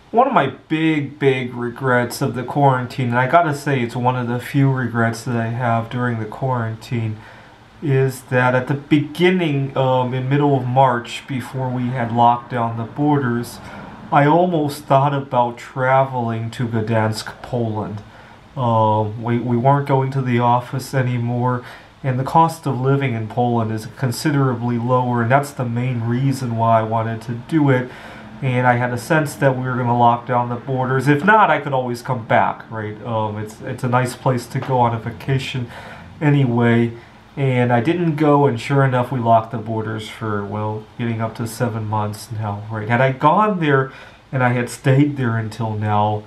One of my big regrets of the quarantine, and I gotta say it's one of the few regrets that I have during the quarantine, is that at the beginning, in middle of March, before we had locked down the borders, I almost thought about traveling to Gdansk, Poland. We weren't going to the office anymore, and the cost of living in Poland is considerably lower, and that's the main reason why I wanted to do it. And I had a sense that we were going to lock down the borders. If not, I could always come back, right? It's a nice place to go on a vacation anyway. And I didn't go, and sure enough, we locked the borders for, well, getting up to 7 months now, right? Had I gone there and I had stayed there until now,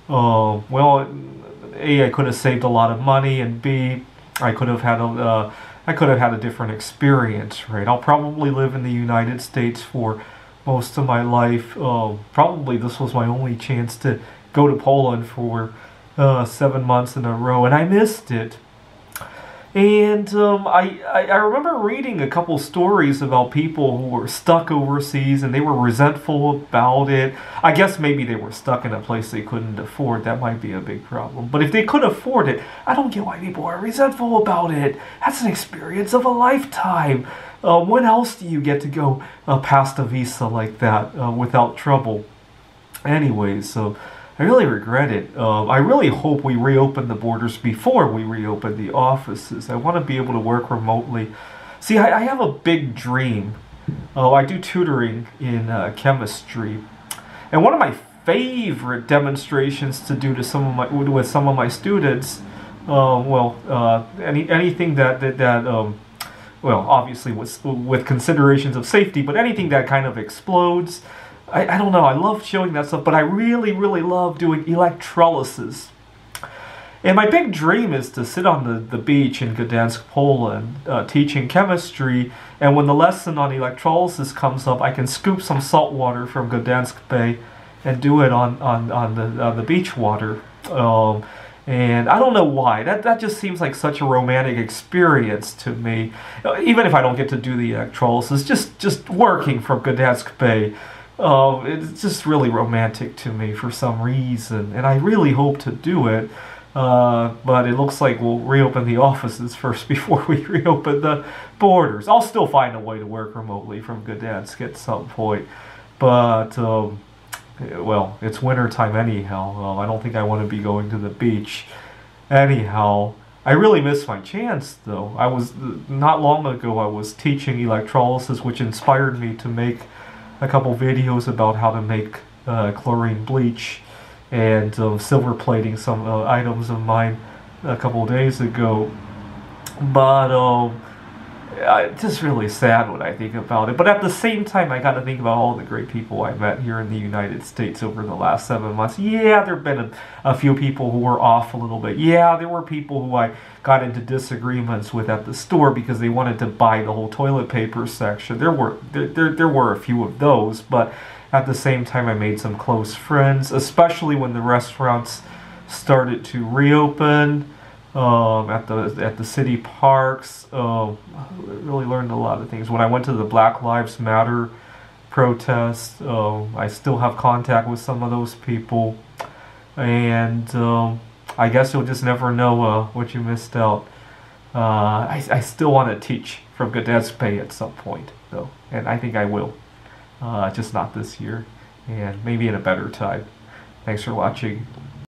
well, A, I could have saved a lot of money, and B, I could have had a different experience, right? I'll probably live in the United States for most of my life. Probably this was my only chance to go to Poland for 7 months in a row, and I missed it. And I remember reading a couple stories about people who were stuck overseas and they were resentful about it. I guess maybe they were stuck in a place they couldn't afford. That might be a big problem. But if they could afford it, I don't get why people are resentful about it. That's an experience of a lifetime. When else do you get to go past a visa like that without trouble? Anyways, so I really regret it. I really hope we reopen the borders before we reopen the offices. I want to be able to work remotely. See, I have a big dream. I do tutoring in chemistry, and one of my favorite demonstrations to do to with some of my students, anything that well, obviously with considerations of safety, but anything that kind of explodes. I don't know, I love showing that stuff, but I really love doing electrolysis. And my big dream is to sit on the beach in Gdansk, Poland, teaching chemistry, and when the lesson on electrolysis comes up, I can scoop some salt water from Gdansk Bay and do it on the beach water. And I don't know why. That just seems like such a romantic experience to me. Even if I don't get to do the electrolysis, just working from Gdansk Bay. It's just really romantic to me for some reason, and I really hope to do it, but it looks like we'll reopen the offices first before we reopen the borders. I'll still find a way to work remotely from Gdansk at some point, but, well, it's winter time anyhow. I don't think I want to be going to the beach anyhow. I really missed my chance, though. Not long ago, I was teaching electrolysis, which inspired me to make a couple videos about how to make chlorine bleach, and silver plating some items of mine a couple days ago. But it's just really sad when I think about it. But at the same time, I got to think about all the great people I met here in the United States over the last 7 months. Yeah, there have been a few people who were off a little bit. Yeah, there were people who I got into disagreements with at the store because they wanted to buy the whole toilet paper section. There were a few of those, but at the same time, I made some close friends, especially when the restaurants started to reopen. At the city parks, really learned a lot of things. When I went to the Black Lives Matter protest, I still have contact with some of those people, and I guess you'll just never know what you missed out. I still want to teach from Gdansk Bay at some point, though, and I think I will, just not this year, and maybe in a better time. Thanks for watching.